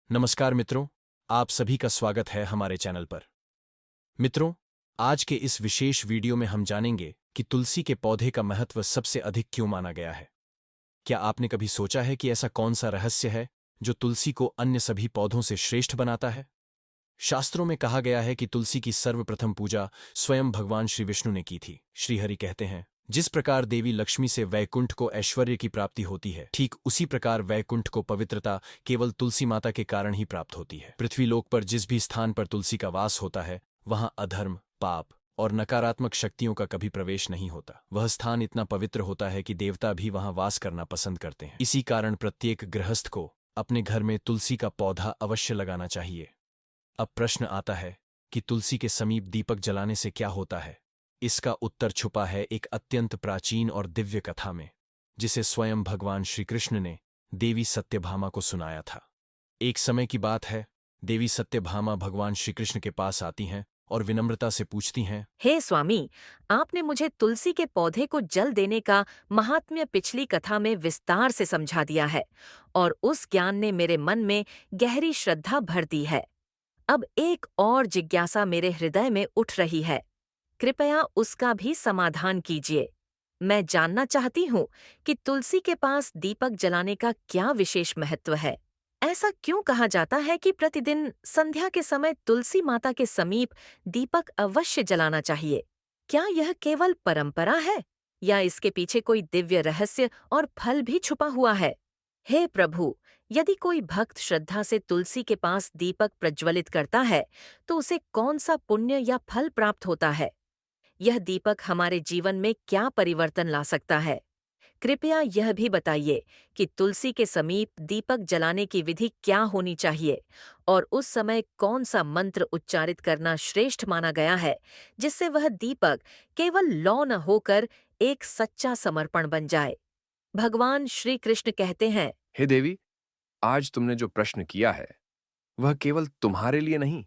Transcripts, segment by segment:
नमस्कार मित्रों, आप सभी का स्वागत है हमारे चैनल पर। मित्रों, आज के इस विशेष वीडियो में हम जानेंगे कि तुलसी के पौधे का महत्व सबसे अधिक क्यों माना गया है। क्या आपने कभी सोचा है कि ऐसा कौन सा रहस्य है जो तुलसी को अन्य सभी पौधों से श्रेष्ठ बनाता है? शास्त्रों में कहा गया है कि तुलसी की सर्वप्रथम पूजा स्वयं भगवान श्री विष्णु ने की थी। श्रीहरि कहते हैं, जिस प्रकार देवी लक्ष्मी से वैकुंठ को ऐश्वर्य की प्राप्ति होती है, ठीक उसी प्रकार वैकुंठ को पवित्रता केवल तुलसी माता के कारण ही प्राप्त होती है। पृथ्वीलोक पर जिस भी स्थान पर तुलसी का वास होता है, वहां अधर्म, पाप और नकारात्मक शक्तियों का कभी प्रवेश नहीं होता। वह स्थान इतना पवित्र होता है कि देवता भी वहां वास करना पसंद करते हैं। इसी कारण प्रत्येक गृहस्थ को अपने घर में तुलसी का पौधा अवश्य लगाना चाहिए। अब प्रश्न आता है कि तुलसी के समीप दीपक जलाने से क्या होता है। इसका उत्तर छुपा है एक अत्यंत प्राचीन और दिव्य कथा में, जिसे स्वयं भगवान श्री कृष्ण ने देवी सत्यभामा को सुनाया था। एक समय की बात है, देवी सत्यभामा भगवान श्री कृष्ण के पास आती हैं और विनम्रता से पूछती हैं, हे स्वामी, आपने मुझे तुलसी के पौधे को जल देने का महात्म्य पिछली कथा में विस्तार से समझा दिया है और उस ज्ञान ने मेरे मन में गहरी श्रद्धा भर दी है। अब एक और जिज्ञासा मेरे हृदय में उठ रही है। कृपया उसका भी समाधान कीजिए। मैं जानना चाहती हूँ कि तुलसी के पास दीपक जलाने का क्या विशेष महत्व है। ऐसा क्यों कहा जाता है कि प्रतिदिन संध्या के समय तुलसी माता के समीप दीपक अवश्य जलाना चाहिए? क्या यह केवल परंपरा है या इसके पीछे कोई दिव्य रहस्य और फल भी छुपा हुआ है? हे प्रभु, यदि कोई भक्त श्रद्धा से तुलसी के पास दीपक प्रज्वलित करता है, तो उसे कौन सा पुण्य या फल प्राप्त होता है? यह दीपक हमारे जीवन में क्या परिवर्तन ला सकता है? कृपया यह भी बताइए कि तुलसी के समीप दीपक जलाने की विधि क्या होनी चाहिए और उस समय कौन सा मंत्र उच्चारित करना श्रेष्ठ माना गया है, जिससे वह दीपक केवल लौ न होकर एक सच्चा समर्पण बन जाए। भगवान श्री कृष्ण कहते हैं, हे देवी, आज तुमने जो प्रश्न किया है वह केवल तुम्हारे लिए नहीं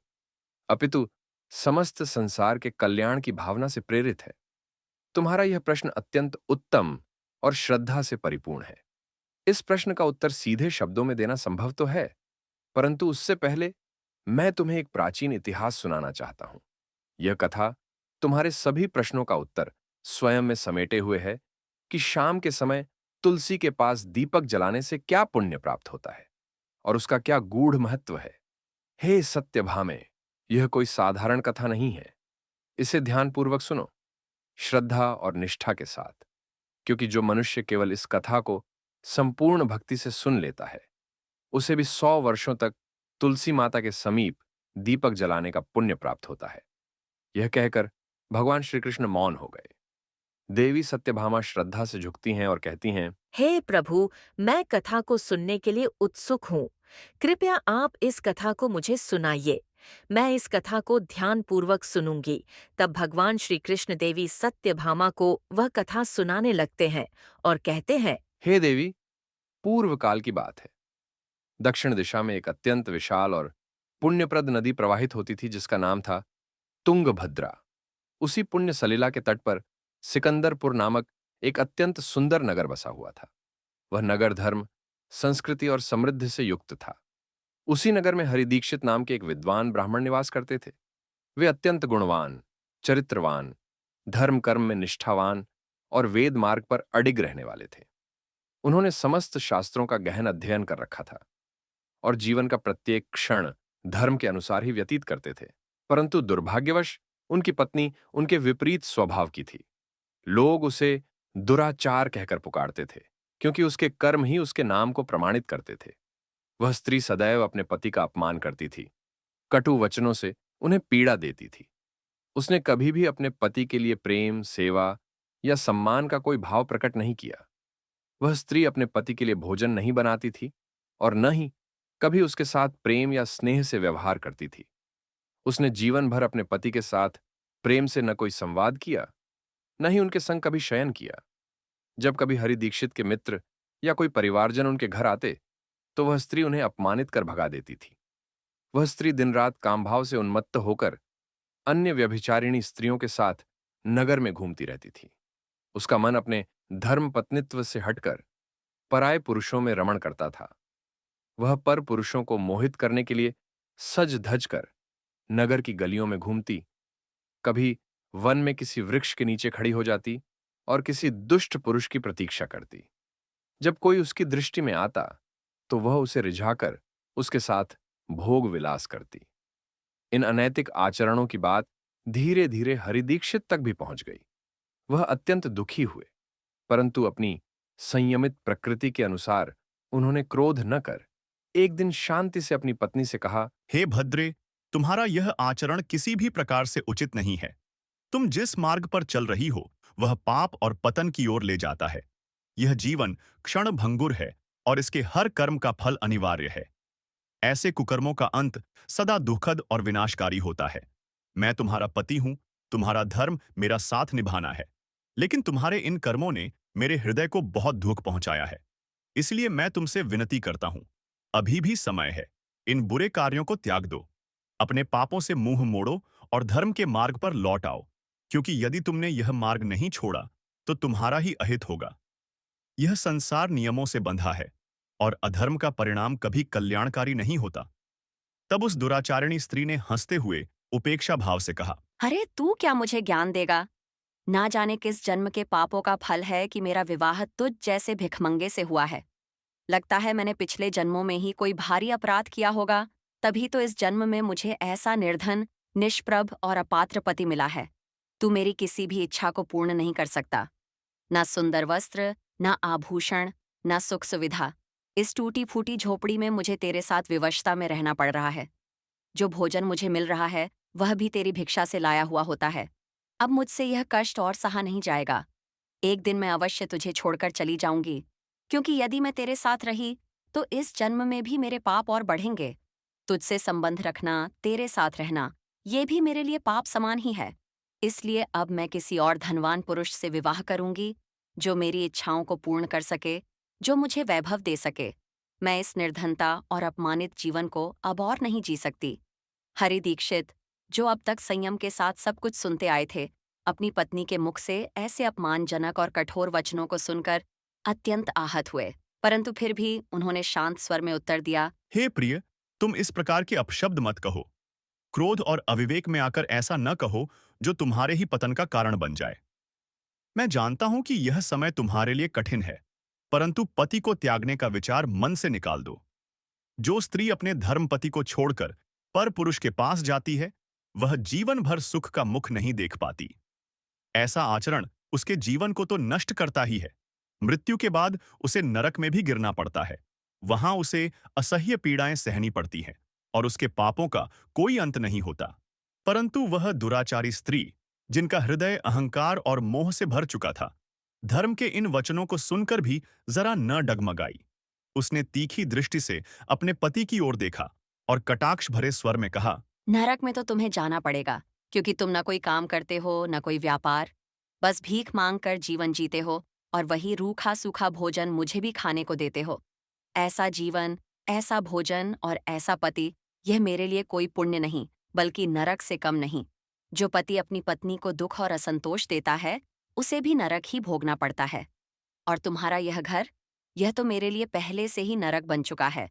अपितु समस्त संसार के कल्याण की भावना से प्रेरित है। तुम्हारा यह प्रश्न अत्यंत उत्तम और श्रद्धा से परिपूर्ण है। इस प्रश्न का उत्तर सीधे शब्दों में देना संभव तो है, परंतु उससे पहले मैं तुम्हें एक प्राचीन इतिहास सुनाना चाहता हूं। यह कथा तुम्हारे सभी प्रश्नों का उत्तर स्वयं में समेटे हुए है कि शाम के समय तुलसी के पास दीपक जलाने से क्या पुण्य प्राप्त होता है और उसका क्या गूढ़ महत्व है। हे सत्यभामे, यह कोई साधारण कथा नहीं है। इसे ध्यानपूर्वक सुनो, श्रद्धा और निष्ठा के साथ, क्योंकि जो मनुष्य केवल इस कथा को संपूर्ण भक्ति से सुन लेता है, उसे भी 100 वर्षों तक तुलसी माता के समीप दीपक जलाने का पुण्य प्राप्त होता है। यह कहकर भगवान श्री कृष्ण मौन हो गए। देवी सत्यभामा श्रद्धा से झुकती हैं और कहती हैं, हे प्रभु, मैं कथा को सुनने के लिए उत्सुक हूँ। कृपया आप इस कथा को मुझे सुनाइए। मैं इस कथा को ध्यानपूर्वक सुनूंगी। तब भगवान श्री कृष्ण देवी सत्यभामा को वह कथा सुनाने लगते हैं और कहते हैं, हे देवी, पूर्व काल की बात है। दक्षिण दिशा में एक अत्यंत विशाल और पुण्यप्रद नदी प्रवाहित होती थी जिसका नाम था तुंगभद्रा। उसी पुण्य सलिला के तट पर सिकंदरपुर नामक एक अत्यंत सुंदर नगर बसा हुआ था। वह नगर धर्म, संस्कृति और समृद्धि से युक्त था। उसी नगर में हरिदीक्षित नाम के एक विद्वान ब्राह्मण निवास करते थे। वे अत्यंत गुणवान, चरित्रवान, धर्म कर्म में निष्ठावान और वेद मार्ग पर अडिग रहने वाले थे। उन्होंने समस्त शास्त्रों का गहन अध्ययन कर रखा था और जीवन का प्रत्येक क्षण धर्म के अनुसार ही व्यतीत करते थे। परंतु दुर्भाग्यवश उनकी पत्नी उनके विपरीत स्वभाव की थी। लोग उसे दुराचार कहकर पुकारते थे, क्योंकि उसके कर्म ही उसके नाम को प्रमाणित करते थे। वह स्त्री सदैव अपने पति का अपमान करती थी, कटु वचनों से उन्हें पीड़ा देती थी। उसने कभी भी अपने पति के लिए प्रेम, सेवा या सम्मान का कोई भाव प्रकट नहीं किया। वह स्त्री अपने पति के लिए भोजन नहीं बनाती थी और न ही कभी उसके साथ प्रेम या स्नेह से व्यवहार करती थी। उसने जीवन भर अपने पति के साथ प्रेम से न कोई संवाद किया, न ही उनके संग कभी शयन किया। जब कभी हरि दीक्षित के मित्र या कोई परिवारजन उनके घर आते, तो वह स्त्री उन्हें अपमानित कर भगा देती थी। वह स्त्री दिन रात कामभाव से उन्मत्त होकर अन्य व्यभिचारिणी स्त्रियों के साथ नगर में घूमती रहती थी। उसका मन अपने धर्म पत्नित्व से हटकर पराये पुरुषों में रमण करता था। वह पर पुरुषों को मोहित करने के लिए सज धज कर नगर की गलियों में घूमती, कभी वन में किसी वृक्ष के नीचे खड़ी हो जाती और किसी दुष्ट पुरुष की प्रतीक्षा करती। जब कोई उसकी दृष्टि में आता तो वह उसे रिझाकर उसके साथ भोग विलास करती। इन अनैतिक आचरणों की बात धीरे धीरे हरिदीक्षित तक भी पहुंच गई। वह अत्यंत दुखी हुए, परंतु अपनी संयमित प्रकृति के अनुसार उन्होंने क्रोध न कर एक दिन शांति से अपनी पत्नी से कहा, हे भद्रे, तुम्हारा यह आचरण किसी भी प्रकार से उचित नहीं है। तुम जिस मार्ग पर चल रही हो वह पाप और पतन की ओर ले जाता है। यह जीवन क्षणभंगुर है और इसके हर कर्म का फल अनिवार्य है। ऐसे कुकर्मों का अंत सदा दुखद और विनाशकारी होता है। मैं तुम्हारा पति हूं, तुम्हारा धर्म मेरा साथ निभाना है, लेकिन तुम्हारे इन कर्मों ने मेरे हृदय को बहुत दुख पहुंचाया है। इसलिए मैं तुमसे विनती करता हूं, अभी भी समय है, इन बुरे कार्यों को त्याग दो। अपने पापों से मुंह मोड़ो और धर्म के मार्ग पर लौट आओ, क्योंकि यदि तुमने यह मार्ग नहीं छोड़ा तो तुम्हारा ही अहित होगा। यह संसार नियमों से बंधा है और अधर्म का परिणाम कभी कल्याणकारी नहीं होता। तब उस दुराचारिणी स्त्री ने हंसते हुए उपेक्षा भाव से कहा, अरे तू क्या मुझे ज्ञान देगा? ना जाने किस जन्म के पापों का फल है कि मेरा विवाह तुझ जैसे भिखमंगे से हुआ है। लगता है मैंने पिछले जन्मों में ही कोई भारी अपराध किया होगा, तभी तो इस जन्म में मुझे ऐसा निर्धन, निष्प्रभ और अपात्र पति मिला है। तू मेरी किसी भी इच्छा को पूर्ण नहीं कर सकता। ना सुंदर वस्त्र, ना आभूषण, ना सुख सुविधा। इस टूटी फूटी झोपड़ी में मुझे तेरे साथ विवशता में रहना पड़ रहा है। जो भोजन मुझे मिल रहा है वह भी तेरी भिक्षा से लाया हुआ होता है। अब मुझसे यह कष्ट और सहा नहीं जाएगा। एक दिन मैं अवश्य तुझे छोड़कर चली जाऊंगी, क्योंकि यदि मैं तेरे साथ रही तो इस जन्म में भी मेरे पाप और बढ़ेंगे। तुझसे संबंध रखना, तेरे साथ रहना, ये भी मेरे लिए पाप समान ही है। इसलिए अब मैं किसी और धनवान पुरुष से विवाह करूंगी, जो मेरी इच्छाओं को पूर्ण कर सके, जो मुझे वैभव दे सके। मैं इस निर्धनता और अपमानित जीवन को अब और नहीं जी सकती। हरि दीक्षित, जो अब तक संयम के साथ सब कुछ सुनते आए थे, अपनी पत्नी के मुख से ऐसे अपमानजनक और कठोर वचनों को सुनकर अत्यंत आहत हुए, परंतु फिर भी उन्होंने शांत स्वर में उत्तर दिया, हे प्रिय, तुम इस प्रकार के अपशब्द मत कहो। क्रोध और अविवेक में आकर ऐसा न कहो जो तुम्हारे ही पतन का कारण बन जाए। मैं जानता हूं कि यह समय तुम्हारे लिए कठिन है, परंतु पति को त्यागने का विचार मन से निकाल दो। जो स्त्री अपने धर्मपति को छोड़कर पर पुरुष के पास जाती है, वह जीवन भर सुख का मुख नहीं देख पाती। ऐसा आचरण उसके जीवन को तो नष्ट करता ही है, मृत्यु के बाद उसे नरक में भी गिरना पड़ता है। वहां उसे असह्य पीड़ाएं सहनी पड़ती हैं और उसके पापों का कोई अंत नहीं होता। परंतु वह दुराचारी स्त्री, जिनका हृदय अहंकार और मोह से भर चुका था, धर्म के इन वचनों को सुनकर भी जरा न डगमगाई। उसने तीखी दृष्टि से अपने पति की ओर देखा और कटाक्ष भरे स्वर में कहा, नरक में तो तुम्हें जाना पड़ेगा, क्योंकि तुम न कोई काम करते हो, न कोई व्यापार, बस भीख मांग कर जीवन जीते हो और वही रूखा सूखा भोजन मुझे भी खाने को देते हो। ऐसा जीवन, ऐसा भोजन और ऐसा पति, यह मेरे लिए कोई पुण्य नहीं, बल्कि नरक से कम नहीं। जो पति अपनी पत्नी को दुख और असंतोष देता है, उसे भी नरक ही भोगना पड़ता है। और तुम्हारा यह घर, यह तो मेरे लिए पहले से ही नरक बन चुका है।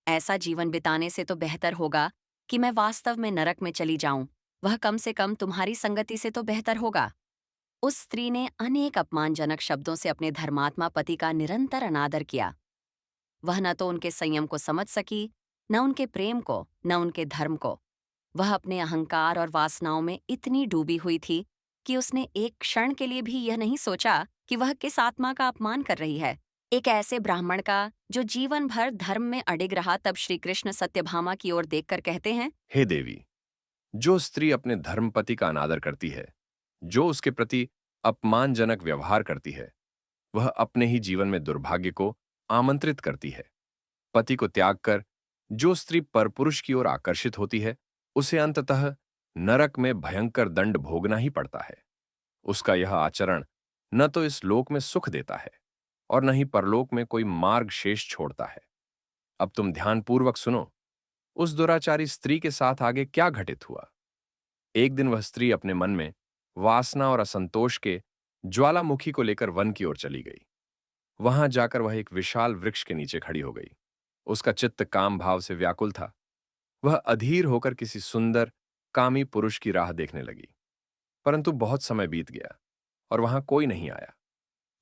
ऐसा जीवन बिताने से तो बेहतर होगा कि मैं वास्तव में नरक में चली जाऊं। वह कम से कम तुम्हारी संगति से तो बेहतर होगा। उस स्त्री ने अनेक अपमानजनक शब्दों से अपने धर्मात्मा पति का निरंतर अनादर किया। वह न तो उनके संयम को समझ सकी, न उनके प्रेम को, न उनके धर्म को। वह अपने अहंकार और वासनाओं में इतनी डूबी हुई थी कि उसने एक क्षण के लिए भी यह नहीं सोचा कि वह किस आत्मा का अपमान कर रही है। एक ऐसे ब्राह्मण का जो जीवन भर धर्म में अडिग रहा। तब श्री कृष्ण सत्यभामा की ओर देखकर कहते हैं, हे देवी, जो स्त्री अपने धर्मपति का अनादर करती है, जो उसके प्रति अपमानजनक व्यवहार करती है, वह अपने ही जीवन में दुर्भाग्य को आमंत्रित करती है। पति को त्याग कर जो स्त्री परपुरुष की ओर आकर्षित होती है, उसे अंततः नरक में भयंकर दंड भोगना ही पड़ता है। उसका यह आचरण न तो इस लोक में सुख देता है और न ही परलोक में कोई मार्ग शेष छोड़ता है। अब तुम ध्यानपूर्वक सुनो, उस दुराचारी स्त्री के साथ आगे क्या घटित हुआ। एक दिन वह स्त्री अपने मन में वासना और असंतोष के ज्वालामुखी को लेकर वन की ओर चली गई। वहां जाकर वह एक विशाल वृक्ष के नीचे खड़ी हो गई। उसका चित्त काम भाव से व्याकुल था। वह अधीर होकर किसी सुंदर, कामी पुरुष की राह देखने लगी। परंतु बहुत समय बीत गया और वहां कोई नहीं आया।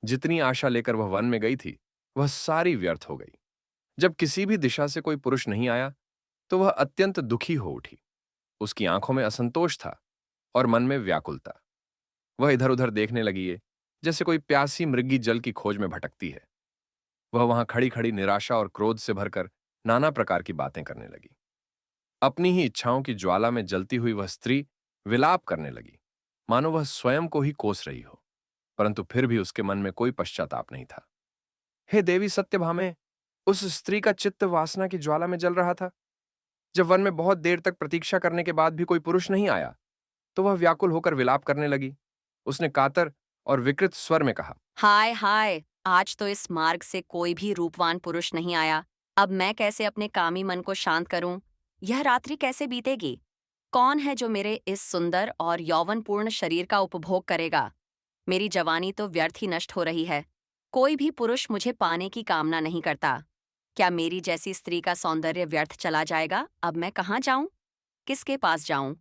जितनी आशा लेकर वह वन में गई थी, वह सारी व्यर्थ हो गई। जब किसी भी दिशा से कोई पुरुष नहीं आया, तो वह अत्यंत दुखी हो उठी। उसकी आंखों में असंतोष था और मन में व्याकुलता। वह इधर उधर देखने लगी है, जैसे कोई प्यासी मृगी जल की खोज में भटकती है। वह वहां खड़ी खड़ी निराशा और क्रोध से भरकर नाना प्रकार की बातें करने लगी। अपनी ही इच्छाओं की ज्वाला में जलती हुई वह स्त्री विलाप करने लगी, मानो वह स्वयं को ही कोस रही हो, परंतु फिर भी उसके मन में कोई पश्चाताप नहीं था। हे देवी सत्यभामे, उस स्त्री का चित्त वासना की ज्वाला में जल रहा था। जब वन में बहुत देर तक प्रतीक्षा करने के बाद भी कोई पुरुष नहीं आया, तो वह व्याकुल होकर विलाप करने लगी। उसने कातर और विकृत स्वर में कहा, हाय हाय, आज तो इस मार्ग से कोई भी रूपवान पुरुष नहीं आया। अब मैं कैसे अपने कामी मन को शांत करूं? यह रात्रि कैसे बीतेगी? कौन है जो मेरे इस सुंदर और यौवनपूर्ण शरीर का उपभोग करेगा? मेरी जवानी तो व्यर्थ ही नष्ट हो रही है। कोई भी पुरुष मुझे पाने की कामना नहीं करता। क्या मेरी जैसी स्त्री का सौंदर्य व्यर्थ चला जाएगा? अब मैं कहाँ जाऊं? किसके पास जाऊं?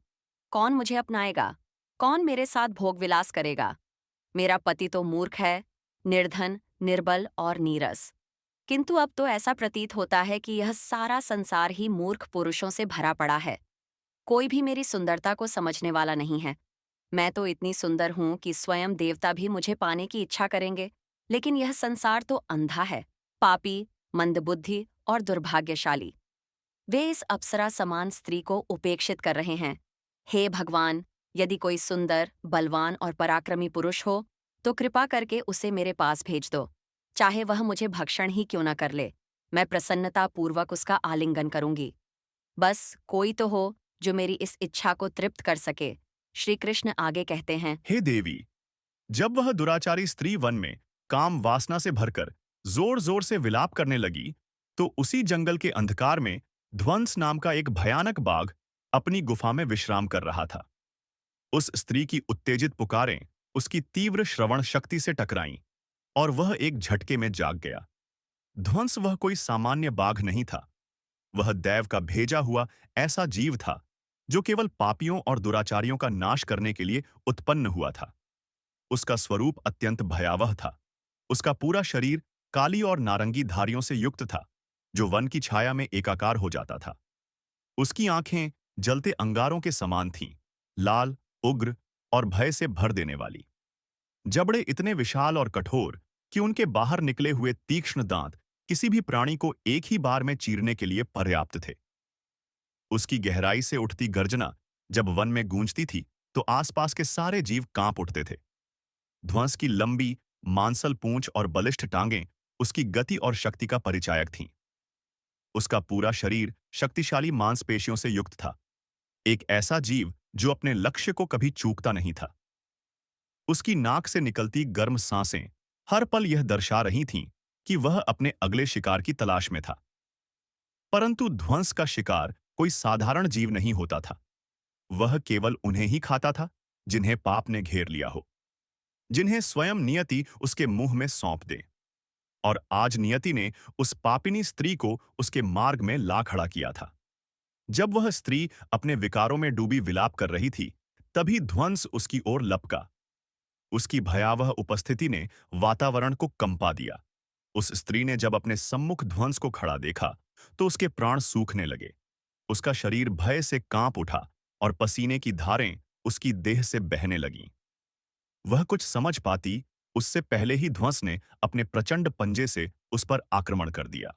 कौन मुझे अपनाएगा? कौन मेरे साथ भोग विलास करेगा? मेरा पति तो मूर्ख है, निर्धन, निर्बल और नीरस। किंतु अब तो ऐसा प्रतीत होता है कि यह सारा संसार ही मूर्ख पुरुषों से भरा पड़ा है। कोई भी मेरी सुंदरता को समझने वाला नहीं है। मैं तो इतनी सुंदर हूं कि स्वयं देवता भी मुझे पाने की इच्छा करेंगे, लेकिन यह संसार तो अंधा है, पापी, मंदबुद्धि और दुर्भाग्यशाली। वे इस अप्सरा समान स्त्री को उपेक्षित कर रहे हैं। हे भगवान, यदि कोई सुंदर, बलवान और पराक्रमी पुरुष हो, तो कृपा करके उसे मेरे पास भेज दो। चाहे वह मुझे भक्षण ही क्यों न कर ले, मैं प्रसन्नता पूर्वक उसका आलिंगन करूंगी। बस कोई तो हो जो मेरी इस इच्छा को तृप्त कर सके। श्री कृष्ण आगे कहते हैं, हे देवी, जब वह दुराचारी स्त्री वन में काम वासना से भरकर जोर जोर से विलाप करने लगी, तो उसी जंगल के अंधकार में ध्वंस नाम का एक भयानक बाघ अपनी गुफा में विश्राम कर रहा था। उस स्त्री की उत्तेजित पुकारें उसकी तीव्र श्रवण शक्ति से टकराईं और वह एक झटके में जाग गया। ध्वंस वह कोई सामान्य बाघ नहीं था। वह दैव का भेजा हुआ ऐसा जीव था जो केवल पापियों और दुराचारियों का नाश करने के लिए उत्पन्न हुआ था। उसका स्वरूप अत्यंत भयावह था। उसका पूरा शरीर काली और नारंगी धारियों से युक्त था, जो वन की छाया में एकाकार हो जाता था। उसकी आंखें जलते अंगारों के समान थीं, लाल, उग्र और भय से भर देने वाली। जबड़े इतने विशाल और कठोर कि उनके बाहर निकले हुए तीक्ष्ण दांत किसी भी प्राणी को एक ही बार में चीरने के लिए पर्याप्त थे। उसकी गहराई से उठती गर्जना जब वन में गूंजती थी, तो आसपास के सारे जीव कांप उठते थे। ध्वंस की लंबी, मांसल पूंछ और बलिष्ठ टांगें उसकी गति और शक्ति का परिचायक थीं। उसका पूरा शरीर शक्तिशाली मांसपेशियों से युक्त था, एक ऐसा जीव जो अपने लक्ष्य को कभी चूकता नहीं था। उसकी नाक से निकलती गर्म सांसें हर पल यह दर्शा रही थीं कि वह अपने अगले शिकार की तलाश में था। परंतु ध्वंस का शिकार कोई साधारण जीव नहीं होता था। वह केवल उन्हें ही खाता था जिन्हें पाप ने घेर लिया हो, जिन्हें स्वयं नियति उसके मुंह में सौंप दे। और आज नियति ने उस पापिनी स्त्री को उसके मार्ग में ला खड़ा किया था। जब वह स्त्री अपने विकारों में डूबी विलाप कर रही थी, तभी ध्वंस उसकी ओर लपका। उसकी भयावह उपस्थिति ने वातावरण को कंपा दिया। उस स्त्री ने जब अपने सम्मुख ध्वंस को खड़ा देखा, तो उसके प्राण सूखने लगे। उसका शरीर भय से कांप उठा और पसीने की धारें उसकी देह से बहने लगीं। वह कुछ समझ पाती उससे पहले ही ध्वंस ने अपने प्रचंड पंजे से उस पर आक्रमण कर दिया।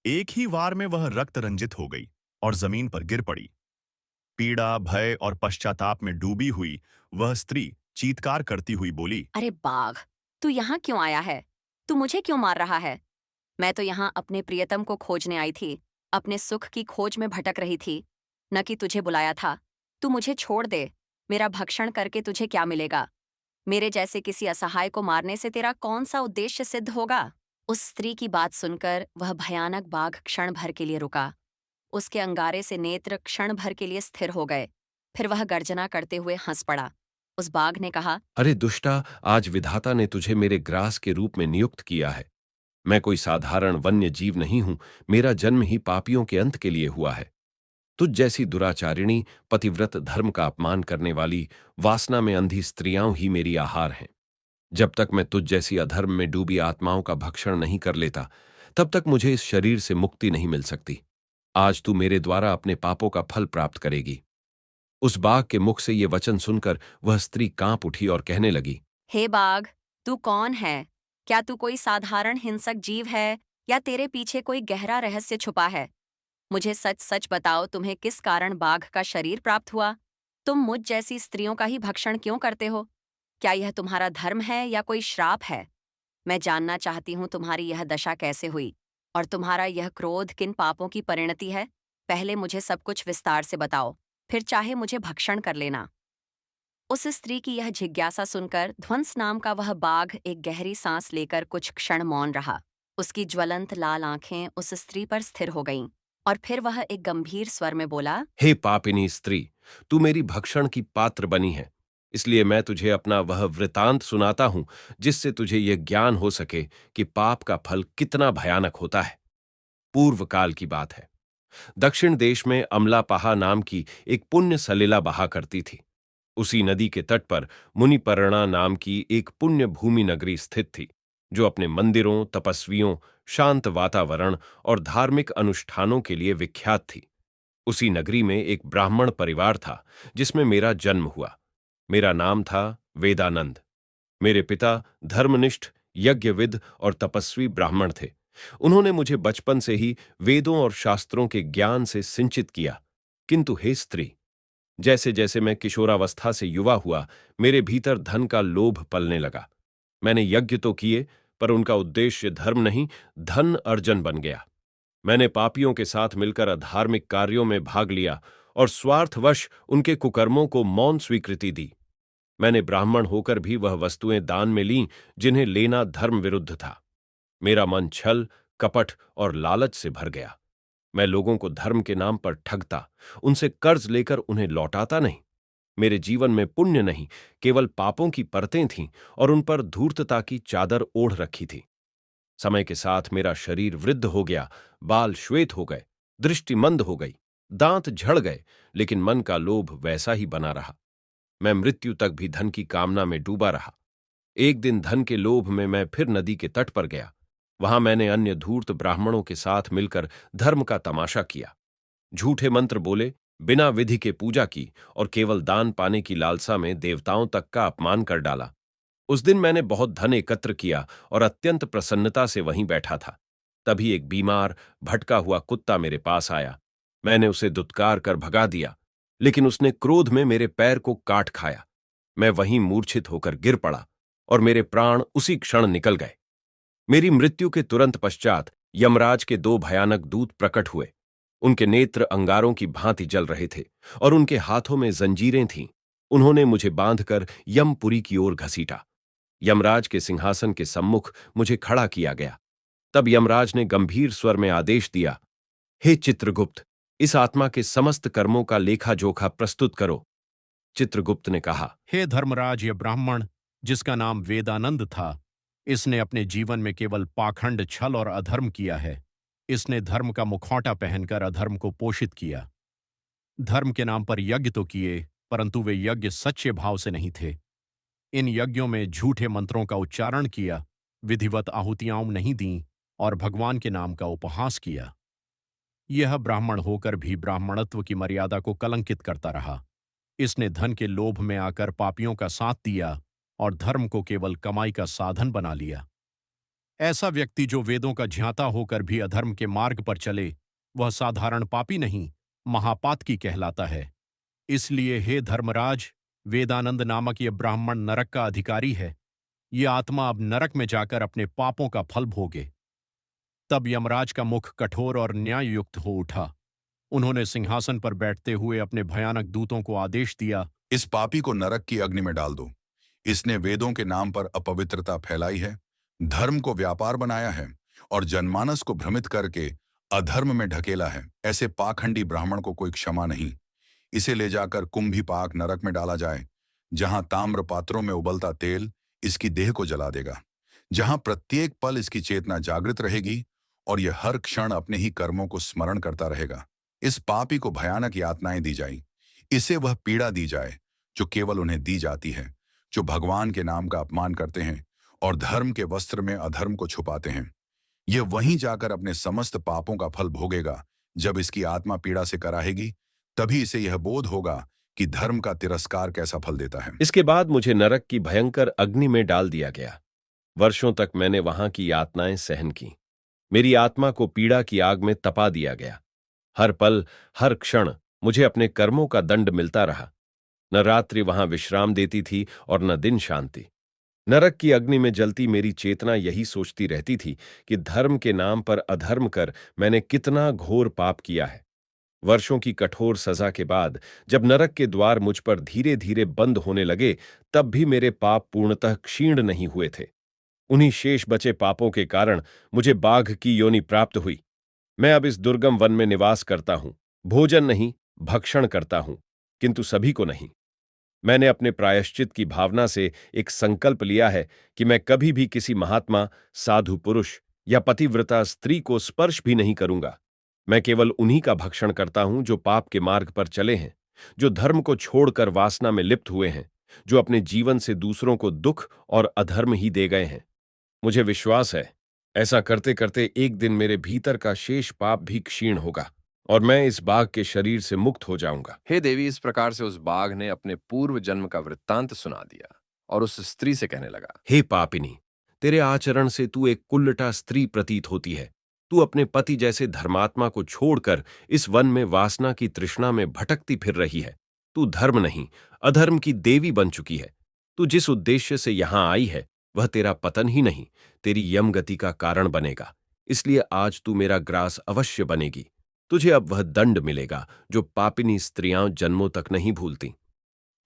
एक ही वार में वह रक्त रंजित हो गई और जमीन पर गिर पड़ी। पीड़ा, भय और पश्चाताप में डूबी हुई वह स्त्री चीत्कार करती हुई बोली, अरे बाघ, तू यहाँ क्यों आया है? तू मुझे क्यों मार रहा है? मैं तो यहाँ अपने प्रियतम को खोजने आई थी, अपने सुख की खोज में भटक रही थी, न कि तुझे बुलाया था। तू मुझे छोड़ दे। मेरा भक्षण करके तुझे क्या मिलेगा? मेरे जैसे किसी असहाय को मारने से तेरा कौन सा उद्देश्य सिद्ध होगा? उस स्त्री की बात सुनकर वह भयानक बाघ क्षण भर के लिए रुका। उसके अंगारे से नेत्र क्षण भर के लिए स्थिर हो गए। फिर वह गर्जना करते हुए हंस पड़ा। उस बाघ ने कहा, अरे दुष्टा, आज विधाता ने तुझे मेरे ग्रास के रूप में नियुक्त किया है। मैं कोई साधारण वन्य जीव नहीं हूं, मेरा जन्म ही पापियों के अंत के लिए हुआ है। तुझ जैसी दुराचारिणी, पतिव्रत, धर्म का अपमान करने वाली, वासना में अंधी स्त्रियां ही मेरी आहार हैं। जब तक मैं तुझ जैसी अधर्म में डूबी आत्माओं का भक्षण नहीं कर लेता, तब तक मुझे इस शरीर से मुक्ति नहीं मिल सकती। आज तू मेरे द्वारा अपने पापों का फल प्राप्त करेगी। उस बाघ के मुख से ये वचन सुनकर वह स्त्री कांप उठी और कहने लगी, हे बाघ, तू कौन है? क्या तू कोई साधारण हिंसक जीव है या तेरे पीछे कोई गहरा रहस्य छुपा है? मुझे सच सच बताओ, तुम्हें किस कारण बाघ का शरीर प्राप्त हुआ? तुम मुझ जैसी स्त्रियों का ही भक्षण क्यों करते हो? क्या यह तुम्हारा धर्म है या कोई श्राप है? मैं जानना चाहती हूँ तुम्हारी यह दशा कैसे हुई और तुम्हारा यह क्रोध किन पापों की परिणति है। पहले मुझे सब कुछ विस्तार से बताओ, फिर चाहे मुझे भक्षण कर लेना। उस स्त्री की यह जिज्ञासा सुनकर ध्वंस नाम का वह बाघ एक गहरी सांस लेकर कुछ क्षण मौन रहा। उसकी ज्वलंत लाल आंखें उस स्त्री पर स्थिर हो गईं और फिर वह एक गंभीर स्वर में बोला, हे पापिनी स्त्री, तू मेरी भक्षण की पात्र बनी है, इसलिए मैं तुझे अपना वह वृतांत सुनाता हूं, जिससे तुझे यह ज्ञान हो सके कि पाप का फल कितना भयानक होता है। पूर्व काल की बात है। दक्षिण देश में अमलापाहा नाम की एक पुण्य सलिला बहा करती थी। उसी नदी के तट पर मुनिपर्णा नाम की एक पुण्य भूमि नगरी स्थित थी, जो अपने मंदिरों, तपस्वियों, शांत वातावरण और धार्मिक अनुष्ठानों के लिए विख्यात थी। उसी नगरी में एक ब्राह्मण परिवार था, जिसमें मेरा जन्म हुआ। मेरा नाम था वेदानंद। मेरे पिता धर्मनिष्ठ, यज्ञविद और तपस्वी ब्राह्मण थे। उन्होंने मुझे बचपन से ही वेदों और शास्त्रों के ज्ञान से सिंचित किया। किंतु हे स्त्री, जैसे जैसे मैं किशोरावस्था से युवा हुआ, मेरे भीतर धन का लोभ पलने लगा। मैंने यज्ञ तो किए, पर उनका उद्देश्य धर्म नहीं, धन अर्जन बन गया। मैंने पापियों के साथ मिलकर अधार्मिक कार्यों में भाग लिया और स्वार्थवश उनके कुकर्मों को मौन स्वीकृति दी। मैंने ब्राह्मण होकर भी वह वस्तुएं दान में लीं जिन्हें लेना धर्म विरुद्ध था। मेरा मन छल, कपट और लालच से भर गया। मैं लोगों को धर्म के नाम पर ठगता, उनसे कर्ज लेकर उन्हें लौटाता नहीं। मेरे जीवन में पुण्य नहीं, केवल पापों की परतें थीं और उन पर धूर्तता की चादर ओढ़ रखी थी। समय के साथ मेरा शरीर वृद्ध हो गया, बाल श्वेत हो गए, दृष्टि मंद हो गई, दांत झड़ गए, लेकिन मन का लोभ वैसा ही बना रहा। मैं मृत्यु तक भी धन की कामना में डूबा रहा। एक दिन धन के लोभ में मैं फिर नदी के तट पर गया। वहां मैंने अन्य धूर्त ब्राह्मणों के साथ मिलकर धर्म का तमाशा किया। झूठे मंत्र बोले, बिना विधि के पूजा की और केवल दान पाने की लालसा में देवताओं तक का अपमान कर डाला। उस दिन मैंने बहुत धन एकत्र किया और अत्यंत प्रसन्नता से वहीं बैठा था। तभी एक बीमार, भटका हुआ कुत्ता मेरे पास आया। मैंने उसे दुत्कार कर भगा दिया, लेकिन उसने क्रोध में मेरे पैर को काट खाया। मैं वहीं मूर्छित होकर गिर पड़ा और मेरे प्राण उसी क्षण निकल गए। मेरी मृत्यु के तुरंत पश्चात यमराज के दो भयानक दूत प्रकट हुए। उनके नेत्र अंगारों की भांति जल रहे थे और उनके हाथों में जंजीरें थीं। उन्होंने मुझे बांधकर यमपुरी की ओर घसीटा। यमराज के सिंहासन के सम्मुख मुझे खड़ा किया गया। तब यमराज ने गंभीर स्वर में आदेश दिया, हे चित्रगुप्त, इस आत्मा के समस्त कर्मों का लेखा जोखा प्रस्तुत करो। चित्रगुप्त ने कहा, हे धर्मराज, यह ब्राह्मण जिसका नाम वेदानंद था, इसने अपने जीवन में केवल पाखंड, छल और अधर्म किया है। इसने धर्म का मुखौटा पहनकर अधर्म को पोषित किया। धर्म के नाम पर यज्ञ तो किए, परंतु वे यज्ञ सच्चे भाव से नहीं थे। इन यज्ञों में झूठे मंत्रों का उच्चारण किया, विधिवत आहुतियां नहीं दीं और भगवान के नाम का उपहास किया। यह ब्राह्मण होकर भी ब्राह्मणत्व की मर्यादा को कलंकित करता रहा। इसने धन के लोभ में आकर पापियों का साथ दिया और धर्म को केवल कमाई का साधन बना लिया। ऐसा व्यक्ति जो वेदों का ज्ञाता होकर भी अधर्म के मार्ग पर चले, वह साधारण पापी नहीं, महापातकी कहलाता है। इसलिए हे धर्मराज, वेदानंद नामक यह ब्राह्मण नरक का अधिकारी है। ये आत्मा अब नरक में जाकर अपने पापों का फल भोगे। तब यमराज का मुख कठोर और न्याययुक्त हो उठा। उन्होंने सिंहासन पर बैठते हुए अपने भयानक दूतों को आदेश दिया, इस पापी को नरक की अग्नि में डाल दो। इसने वेदों के नाम पर अपवित्रता फैलाई है, धर्म को व्यापार बनाया है और जनमानस को भ्रमित करके अधर्म में ढकेला है। ऐसे पाखंडी ब्राह्मण को कोई क्षमा नहीं। इसे ले जाकर कुंभी पाक नरक में डाला जाए, जहां ताम्र पात्रों में उबलता तेल इसकी देह को जला देगा। जहां प्रत्येक पल इसकी चेतना जागृत रहेगी और यह हर क्षण अपने ही कर्मों को स्मरण करता रहेगा। इस पापी को भयानक यातनाएं दी जाएं। इसे वह पीड़ा दी जाए जो केवल उन्हें दी जाती है, जो भगवान के नाम का अपमान करते हैं और धर्म के वस्त्र में अधर्म को छुपाते हैं। यह वहीं जाकर अपने समस्त पापों का फल भोगेगा। जब इसकी आत्मा पीड़ा से कराहेगी, तभी इसे यह बोध होगा कि धर्म का तिरस्कार कैसा फल देता है। इसके बाद मुझे नरक की भयंकर अग्नि में डाल दिया गया। वर्षों तक मैंने वहां की यातनाएं सहन की। मेरी आत्मा को पीड़ा की आग में तपा दिया गया। हर पल, हर क्षण मुझे अपने कर्मों का दंड मिलता रहा। न रात्रि वहां विश्राम देती थी और न दिन शांति। नरक की अग्नि में जलती मेरी चेतना यही सोचती रहती थी कि धर्म के नाम पर अधर्म कर मैंने कितना घोर पाप किया है। वर्षों की कठोर सजा के बाद जब नरक के द्वार मुझ पर धीरे धीरे बंद होने लगे, तब भी मेरे पाप पूर्णतः क्षीण नहीं हुए थे। उन्हीं शेष बचे पापों के कारण मुझे बाघ की योनि प्राप्त हुई। मैं अब इस दुर्गम वन में निवास करता हूं, भोजन नहीं, भक्षण करता हूं, किंतु सभी को नहीं। मैंने अपने प्रायश्चित की भावना से एक संकल्प लिया है कि मैं कभी भी किसी महात्मा, साधु पुरुष या पतिव्रता स्त्री को स्पर्श भी नहीं करूंगा। मैं केवल उन्हीं का भक्षण करता हूं जो पाप के मार्ग पर चले हैं, जो धर्म को छोड़कर वासना में लिप्त हुए हैं, जो अपने जीवन से दूसरों को दुख और अधर्म ही दे गए हैं। मुझे विश्वास है, ऐसा करते करते एक दिन मेरे भीतर का शेष पाप भी क्षीण होगा और मैं इस बाघ के शरीर से मुक्त हो जाऊंगा। हे देवी, इस प्रकार से उस बाघ ने अपने पूर्व जन्म का वृत्तांत सुना दिया और उस स्त्री से कहने लगा, हे पापिनी, तेरे आचरण से तू एक कुल्लटा स्त्री प्रतीत होती है। तू अपने पति जैसे धर्मात्मा को छोड़कर इस वन में वासना की तृष्णा में भटकती फिर रही है। तू धर्म नहीं, अधर्म की देवी बन चुकी है। तू जिस उद्देश्य से यहां आई है, वह तेरा पतन ही नहीं, तेरी यमगति का कारण बनेगा। इसलिए आज तू मेरा ग्रास अवश्य बनेगी। तुझे अब वह दंड मिलेगा जो पापिनी स्त्रियां जन्मों तक नहीं भूलती।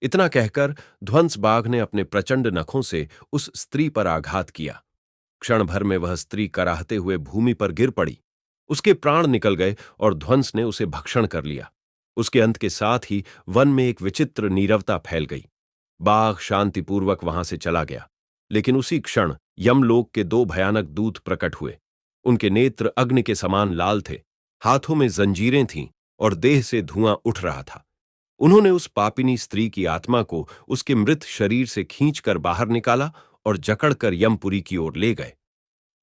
इतना कहकर ध्वंस बाघ ने अपने प्रचंड नखों से उस स्त्री पर आघात किया। क्षण भर में वह स्त्री कराहते हुए भूमि पर गिर पड़ी। उसके प्राण निकल गए और ध्वंस ने उसे भक्षण कर लिया। उसके अंत के साथ ही वन में एक विचित्र नीरवता फैल गई। बाघ शांतिपूर्वक वहां से चला गया, लेकिन उसी क्षण यमलोक के दो भयानक दूत प्रकट हुए। उनके नेत्र अग्नि के समान लाल थे, हाथों में जंजीरें थीं और देह से धुआं उठ रहा था। उन्होंने उस पापिनी स्त्री की आत्मा को उसके मृत शरीर से खींचकर बाहर निकाला और जकड़कर यमपुरी की ओर ले गए।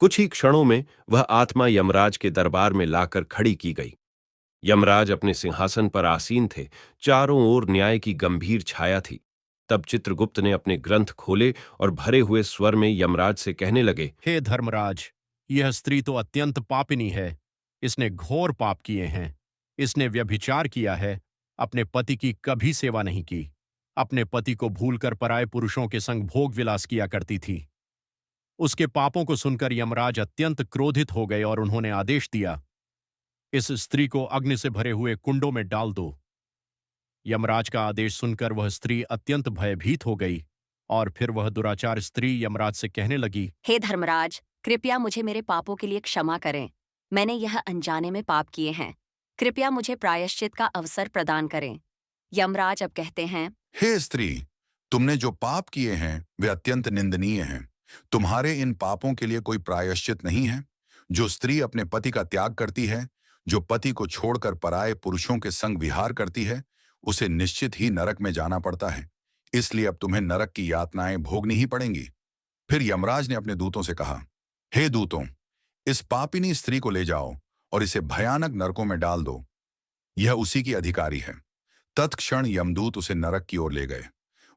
कुछ ही क्षणों में वह आत्मा यमराज के दरबार में लाकर खड़ी की गई। यमराज अपने सिंहासन पर आसीन थे, चारों ओर न्याय की गंभीर छाया थी। तब चित्रगुप्त ने अपने ग्रंथ खोले और भरे हुए स्वर में यमराज से कहने लगे, हे धर्मराज, यह स्त्री तो अत्यंत पापिनी है। इसने घोर पाप किए हैं। इसने व्यभिचार किया है, अपने पति की कभी सेवा नहीं की, अपने पति को भूलकर पराये पुरुषों के संग भोग विलास किया करती थी। उसके पापों को सुनकर यमराज अत्यंत क्रोधित हो गए और उन्होंने आदेश दिया, इस स्त्री को अग्नि से भरे हुए कुंडों में डाल दो। यमराज का आदेश सुनकर वह स्त्री अत्यंत भयभीत हो गई और फिर वह दुराचार स्त्री यमराज से कहने लगी, हे धर्मराज, कृपया मुझे मेरे पापों के लिए क्षमा करें। मैंने यह अनजाने में पाप किए हैं। कृपया मुझे प्रायश्चित का अवसर प्रदान करें। यमराज अब कहते हैं, हे स्त्री, तुमने जो पाप किए हैं वे अत्यंत निंदनीय हैं। तुम्हारे इन पापों के लिए कोई प्रायश्चित नहीं है। जो स्त्री अपने पति का त्याग करती है, जो पति को छोड़कर पराये पुरुषों के संग विहार करती है, उसे निश्चित ही नरक में जाना पड़ता है। इसलिए अब तुम्हें नरक की यातनाएं भोगनी ही पड़ेंगी। फिर यमराज ने अपने दूतों से कहा, हे दूतों, इस पापिनी स्त्री को ले जाओ और इसे भयानक नरकों में डाल दो। यह उसी की अधिकारी है। तत्क्षण यमदूत उसे नरक की ओर ले गए।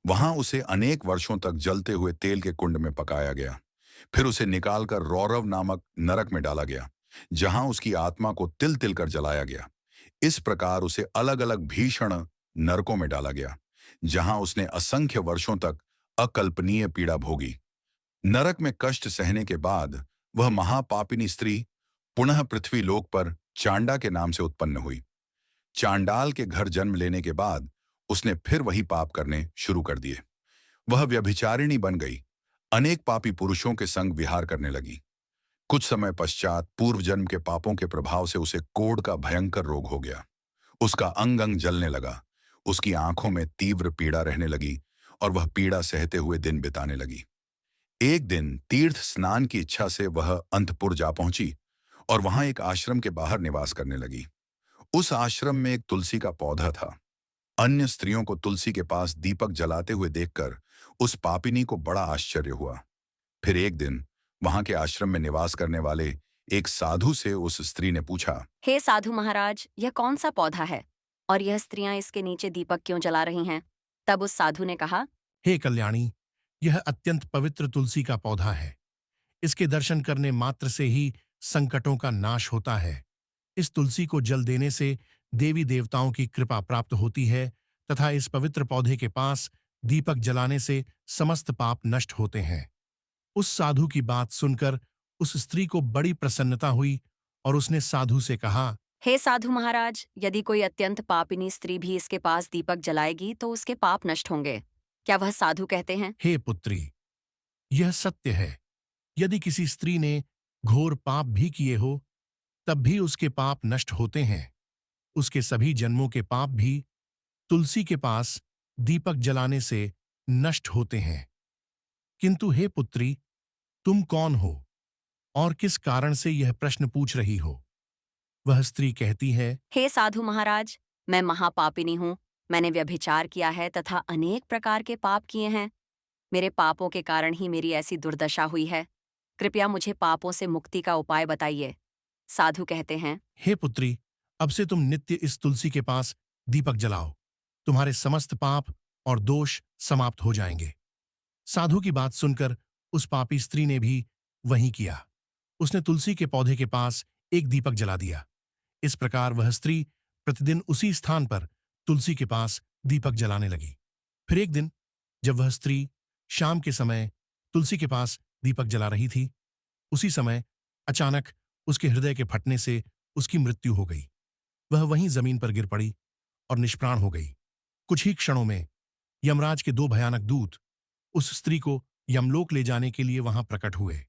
वहां उसे अनेक वर्षों तक जलते हुए तेल के कुंड में पकाया गया। फिर उसे निकालकर रौरव नामक नरक में डाला गया, जहां उसकी आत्मा को तिल तिल कर जलाया गया। इस प्रकार उसे अलग अलग भीषण नरकों में डाला गया, जहां उसने असंख्य वर्षों तक अकल्पनीय पीड़ा भोगी। नरक में कष्ट सहने के बाद वह महापापिनी स्त्री पुनः पृथ्वी लोक पर चांडा के नाम से उत्पन्न हुई। चांडाल के घर जन्म लेने के बाद उसने फिर वही पाप करने शुरू कर दिए। वह व्यभिचारिणी बन गई, अनेक पापी पुरुषों के संग विहार करने लगी। कुछ समय पश्चात पूर्व जन्म के पापों के प्रभाव से उसे कोढ़ का भयंकर रोग हो गया। उसका अंग अंग जलने लगा, उसकी आंखों में तीव्र पीड़ा रहने लगी और वह पीड़ा सहते हुए दिन बिताने लगी। एक दिन तीर्थ स्नान की इच्छा से वह अंतपुर जा पहुंची और वहां एक आश्रम के बाहर निवास करने लगी। उस आश्रम में एक तुलसी का पौधा था। अन्य स्त्रियों को तुलसी के पास दीपक जलाते हुए देखकर उस पापिनी को बड़ा आश्चर्य हुआ। फिर एक दिन वहां के आश्रम में निवास करने वाले एक साधु से उस स्त्री ने पूछा, हे साधु महाराज, यह कौन सा पौधा है और यह स्त्रियां इसके नीचे दीपक क्यों जला रही हैं? तब उस साधु ने कहा, हे कल्याणी, यह अत्यंत पवित्र तुलसी का पौधा है। इसके दर्शन करने मात्र से ही संकटों का नाश होता है। इस तुलसी को जल देने से देवी देवताओं की कृपा प्राप्त होती है तथा इस पवित्र पौधे के पास दीपक जलाने से समस्त पाप नष्ट होते हैं। उस साधु की बात सुनकर उस स्त्री को बड़ी प्रसन्नता हुई और उसने साधु से कहा, हे साधु महाराज, यदि कोई अत्यंत पापिनी स्त्री भी इसके पास दीपक जलाएगी तो उसके पाप नष्ट होंगे। क्या वह साधु कहते हैं? हे पुत्री, यह सत्य है। यदि किसी स्त्री ने घोर पाप भी किए हो तब भी उसके पाप नष्ट होते हैं। उसके सभी जन्मों के पाप भी तुलसी के पास दीपक जलाने से नष्ट होते हैं। किंतु हे पुत्री, तुम कौन हो और किस कारण से यह प्रश्न पूछ रही हो? वह स्त्री कहती है, हे साधु महाराज, मैं महापापिनी हूँ। मैंने व्यभिचार किया है तथा अनेक प्रकार के पाप किए हैं। मेरे पापों के कारण ही मेरी ऐसी दुर्दशा हुई है। कृपया मुझे पापों से मुक्ति का उपाय बताइए। साधु कहते हैं, हे पुत्री, अब से तुम नित्य इस तुलसी के पास दीपक जलाओ। तुम्हारे समस्त पाप और दोष समाप्त हो जाएंगे। साधु की बात सुनकर उस पापी स्त्री ने भी वही किया। उसने तुलसी के पौधे के पास एक दीपक जला दिया। इस प्रकार वह स्त्री प्रतिदिन उसी स्थान पर तुलसी के पास दीपक जलाने लगी। फिर एक दिन जब वह स्त्री शाम के समय तुलसी के पास दीपक जला रही थी, उसी समय अचानक उसके हृदय के फटने से उसकी मृत्यु हो गई। वह वहीं जमीन पर गिर पड़ी और निष्प्राण हो गई। कुछ ही क्षणों में यमराज के 2 भयानक दूत उस स्त्री को यमलोक ले जाने के लिए वहां प्रकट हुए।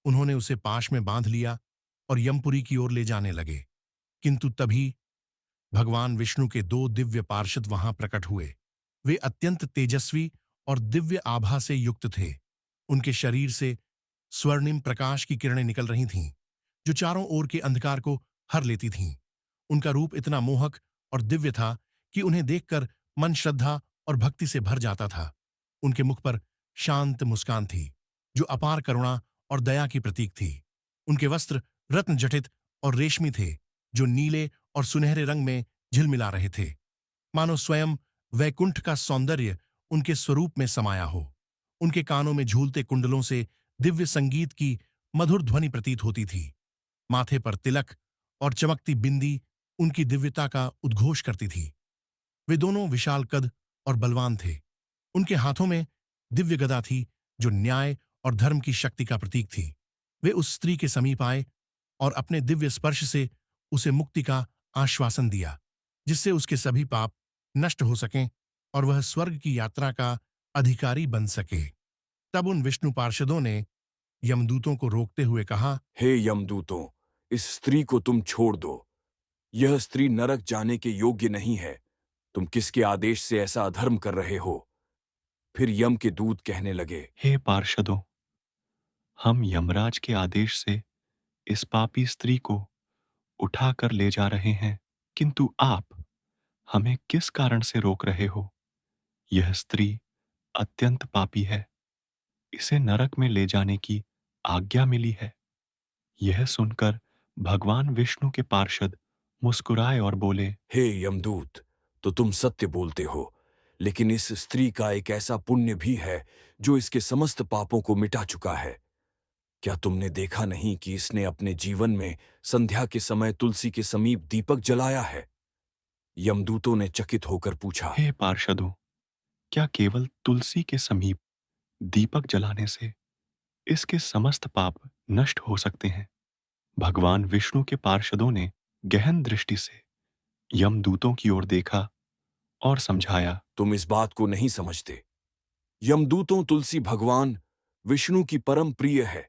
उन्होंने उसे पाश में बांध लिया और यमपुरी की ओर ले जाने लगे। किंतु तभी भगवान विष्णु के 2 दिव्य पार्षद वहां प्रकट हुए। वे अत्यंत तेजस्वी और दिव्य आभा से युक्त थे। उनके शरीर से स्वर्णिम प्रकाश की किरणें निकल रही थीं, जो चारों ओर के अंधकार को हर लेती थीं। उनका रूप इतना मोहक और दिव्य था कि उन्हें देखकर मन श्रद्धा और भक्ति से भर जाता था। उनके मुख पर शांत मुस्कान थी, जो अपार करुणा और दया की प्रतीक थी। उनके वस्त्र रत्न जटित और रेशमी थे, जो नीले और सुनहरे रंग में झिलमिला रहे थे। मानो स्वयं वैकुंठ का सौंदर्य उनके स्वरूप में समाया हो। उनके कानों में झूलते कुंडलों से दिव्य संगीत की मधुर ध्वनि प्रतीत होती थी। माथे पर तिलक और चमकती बिंदी उनकी दिव्यता का उद्घोष करती थी। वे दोनों विशाल कद और बलवान थे। उनके हाथों में दिव्य गदा थी, जो न्याय और धर्म की शक्ति का प्रतीक थी। वे उस स्त्री के समीप आए और अपने दिव्य स्पर्श से उसे मुक्ति का आश्वासन दिया, जिससे उसके सभी पाप नष्ट हो सकें और वह स्वर्ग की यात्रा का अधिकारी बन सके। तब उन विष्णु पार्षदों ने यमदूतों को रोकते हुए कहा, हे यमदूतों, इस स्त्री को तुम छोड़ दो। यह स्त्री नरक जाने के योग्य नहीं है। तुम किसके आदेश से ऐसा अधर्म कर रहे हो? फिर यम के दूत कहने लगे, हे पार्षदों, हम यमराज के आदेश से इस पापी स्त्री को उठाकर ले जा रहे हैं, किंतु आप हमें किस कारण से रोक रहे हो? यह स्त्री अत्यंत पापी है। इसे नरक में ले जाने की आज्ञा मिली है। यह सुनकर भगवान विष्णु के पार्षद मुस्कुराए और बोले, हे यमदूत, तो तुम सत्य बोलते हो, लेकिन इस स्त्री का एक ऐसा पुण्य भी है जो इसके समस्त पापों को मिटा चुका है। क्या तुमने देखा नहीं कि इसने अपने जीवन में संध्या के समय तुलसी के समीप दीपक जलाया है? यमदूतों ने चकित होकर पूछा, हे पार्षदों, क्या केवल तुलसी के समीप दीपक जलाने से इसके समस्त पाप नष्ट हो सकते हैं? भगवान विष्णु के पार्षदों ने गहन दृष्टि से यमदूतों की ओर देखा और समझाया, तुम इस बात को नहीं समझते। यमदूतों, तुलसी भगवान विष्णु की परम प्रिय है,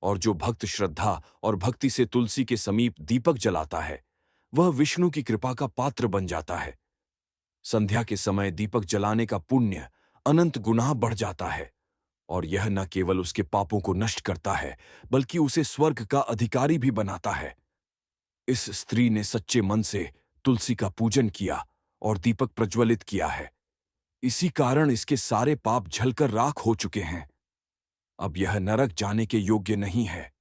और जो भक्त श्रद्धा और भक्ति से तुलसी के समीप दीपक जलाता है, वह विष्णु की कृपा का पात्र बन जाता है। संध्या के समय दीपक जलाने का पुण्य अनंत गुना बढ़ जाता है और यह न केवल उसके पापों को नष्ट करता है, बल्कि उसे स्वर्ग का अधिकारी भी बनाता है। इस स्त्री ने सच्चे मन से तुलसी का पूजन किया और दीपक प्रज्वलित किया है। इसी कारण इसके सारे पाप झलकर राख हो चुके हैं। अब यह नरक जाने के योग्य नहीं है।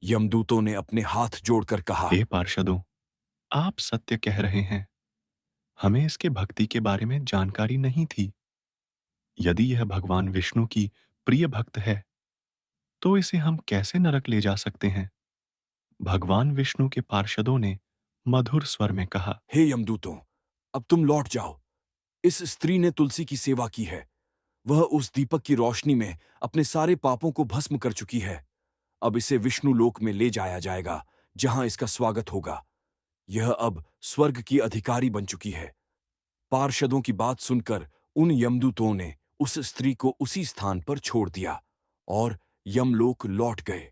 यमदूतों ने अपने हाथ जोड़कर कहा, हे पार्षदों, आप सत्य कह रहे हैं। हमें इसके भक्ति के बारे में जानकारी नहीं थी। यदि यह भगवान विष्णु की प्रिय भक्त है, तो इसे हम कैसे नरक ले जा सकते हैं? भगवान विष्णु के पार्षदों ने मधुर स्वर में कहा, हे यमदूतों, अब तुम लौट जाओ। इस स्त्री ने तुलसी की सेवा की है। वह उस दीपक की रोशनी में अपने सारे पापों को भस्म कर चुकी है। अब इसे विष्णु लोक में ले जाया जाएगा, जहां इसका स्वागत होगा। यह अब स्वर्ग की अधिकारी बन चुकी है। पार्षदों की बात सुनकर उन यमदूतों ने उस स्त्री को उसी स्थान पर छोड़ दिया और यमलोक लौट गए।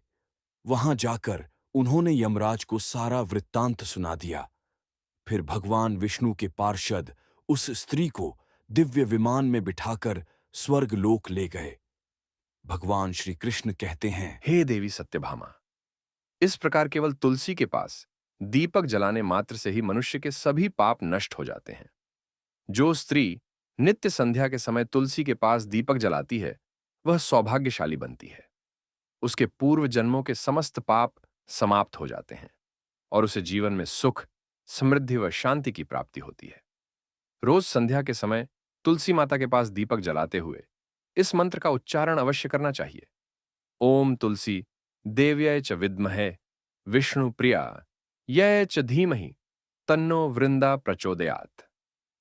वहां जाकर उन्होंने यमराज को सारा वृत्तांत सुना दिया। फिर भगवान विष्णु के पार्षद उस स्त्री को दिव्य विमान में बिठाकर स्वर्ग लोक ले गए। भगवान श्री कृष्ण कहते हैं, हे देवी सत्यभामा, इस प्रकार केवल तुलसी के पास दीपक जलाने मात्र से ही मनुष्य के सभी पाप नष्ट हो जाते हैं। जो स्त्री नित्य संध्या के समय तुलसी के पास दीपक जलाती है, वह सौभाग्यशाली बनती है। उसके पूर्व जन्मों के समस्त पाप समाप्त हो जाते हैं और उसे जीवन में सुख, समृद्धि व शांति की प्राप्ति होती है। रोज संध्या के समय तुलसी माता के पास दीपक जलाते हुए इस मंत्र का उच्चारण अवश्य करना चाहिए। ओम तुलसी देव्यै च विद्महे विष्णु प्रिया यै च धीमहि तन्नो वृंदा प्रचोदयात्।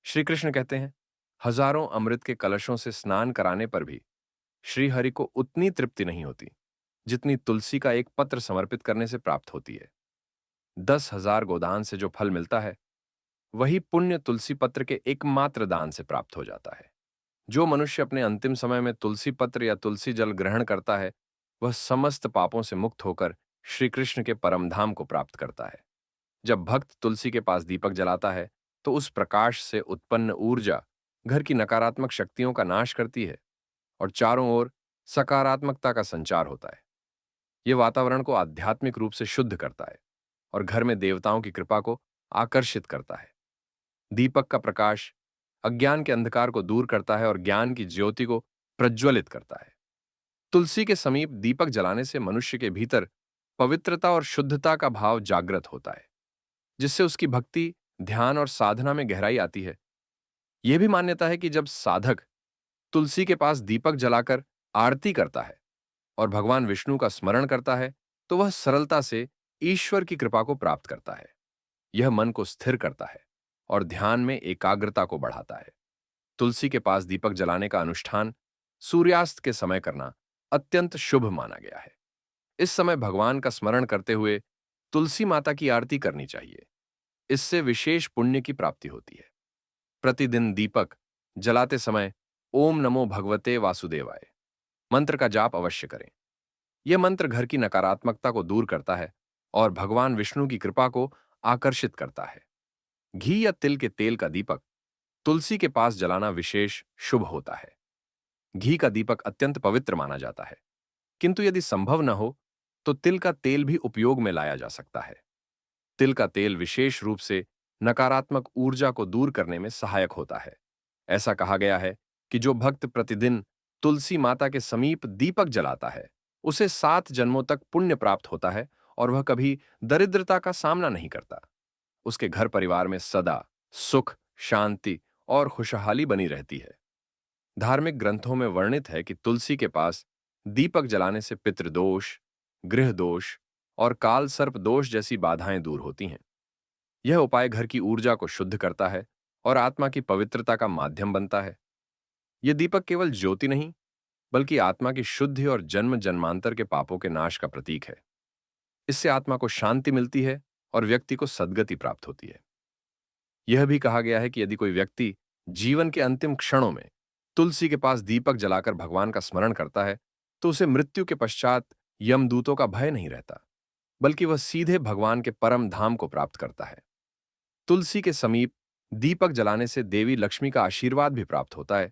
श्री कृष्ण कहते हैं, हजारों अमृत के कलशों से स्नान कराने पर भी श्रीहरि को उतनी तृप्ति नहीं होती जितनी तुलसी का एक पत्र समर्पित करने से प्राप्त होती है। 10,000 गोदान से जो फल मिलता है, वही पुण्य तुलसी पत्र के एकमात्र दान से प्राप्त हो जाता है। जो मनुष्य अपने अंतिम समय में तुलसी पत्र या तुलसी जल ग्रहण करता है, वह समस्त पापों से मुक्त होकर श्री कृष्ण के परम धाम को प्राप्त करता है। जब भक्त तुलसी के पास दीपक जलाता है, तो उस प्रकाश से उत्पन्न ऊर्जा घर की नकारात्मक शक्तियों का नाश करती है और चारों ओर सकारात्मकता का संचार होता है। यह वातावरण को आध्यात्मिक रूप से शुद्ध करता है और घर में देवताओं की कृपा को आकर्षित करता है। दीपक का प्रकाश अज्ञान के अंधकार को दूर करता है और ज्ञान की ज्योति को प्रज्वलित करता है। तुलसी के समीप दीपक जलाने से मनुष्य के भीतर पवित्रता और शुद्धता का भाव जागृत होता है, जिससे उसकी भक्ति, ध्यान और साधना में गहराई आती है। यह भी मान्यता है कि जब साधक तुलसी के पास दीपक जलाकर आरती करता है और भगवान विष्णु का स्मरण करता है, तो वह सरलता से ईश्वर की कृपा को प्राप्त करता है। यह मन को स्थिर करता है और ध्यान में एकाग्रता को बढ़ाता है। तुलसी के पास दीपक जलाने का अनुष्ठान सूर्यास्त के समय करना अत्यंत शुभ माना गया है। इस समय भगवान का स्मरण करते हुए तुलसी माता की आरती करनी चाहिए। इससे विशेष पुण्य की प्राप्ति होती है। प्रतिदिन दीपक जलाते समय ओम नमो भगवते वासुदेवाय मंत्र का जाप अवश्य करें। यह मंत्र घर की नकारात्मकता को दूर करता है और भगवान विष्णु की कृपा को आकर्षित करता है। घी या तिल के तेल का दीपक तुलसी के पास जलाना विशेष शुभ होता है। घी का दीपक अत्यंत पवित्र माना जाता है, किंतु यदि संभव न हो तो तिल का तेल भी उपयोग में लाया जा सकता है। तिल का तेल विशेष रूप से नकारात्मक ऊर्जा को दूर करने में सहायक होता है। ऐसा कहा गया है कि जो भक्त प्रतिदिन तुलसी माता के समीप दीपक जलाता है, उसे 7 जन्मों तक पुण्य प्राप्त होता है और वह कभी दरिद्रता का सामना नहीं करता। उसके घर परिवार में सदा सुख, शांति और खुशहाली बनी रहती है। धार्मिक ग्रंथों में वर्णित है कि तुलसी के पास दीपक जलाने से पितृदोष, गृह दोष और काल सर्प दोष जैसी बाधाएं दूर होती हैं। यह उपाय घर की ऊर्जा को शुद्ध करता है और आत्मा की पवित्रता का माध्यम बनता है। यह दीपक केवल ज्योति नहीं, बल्कि आत्मा की शुद्धि और जन्म जन्मांतर के पापों के नाश का प्रतीक है। इससे आत्मा को शांति मिलती है और व्यक्ति को सद्गति प्राप्त होती है। यह भी कहा गया है कि यदि कोई व्यक्ति जीवन के अंतिम क्षणों में तुलसी के पास दीपक जलाकर भगवान का स्मरण करता है, तो उसे मृत्यु के पश्चात यमदूतों का भय नहीं रहता, बल्कि वह सीधे भगवान के परम धाम को प्राप्त करता है। तुलसी के समीप दीपक जलाने से देवी लक्ष्मी का आशीर्वाद भी प्राप्त होता है,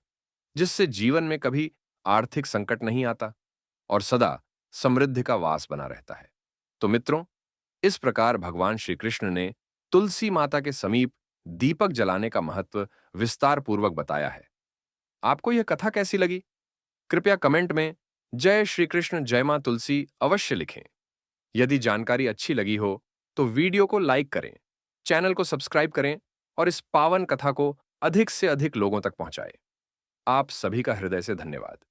जिससे जीवन में कभी आर्थिक संकट नहीं आता और सदा समृद्धि का वास बना रहता है। तो मित्रों, इस प्रकार भगवान श्री कृष्ण ने तुलसी माता के समीप दीपक जलाने का महत्व विस्तार पूर्वक बताया है। आपको यह कथा कैसी लगी? कृपया कमेंट में जय श्री कृष्ण जय मां तुलसी अवश्य लिखें। यदि जानकारी अच्छी लगी हो तो वीडियो को लाइक करें, चैनल को सब्सक्राइब करें और इस पावन कथा को अधिक से अधिक लोगों तक पहुंचाएं। आप सभी का हृदय से धन्यवाद।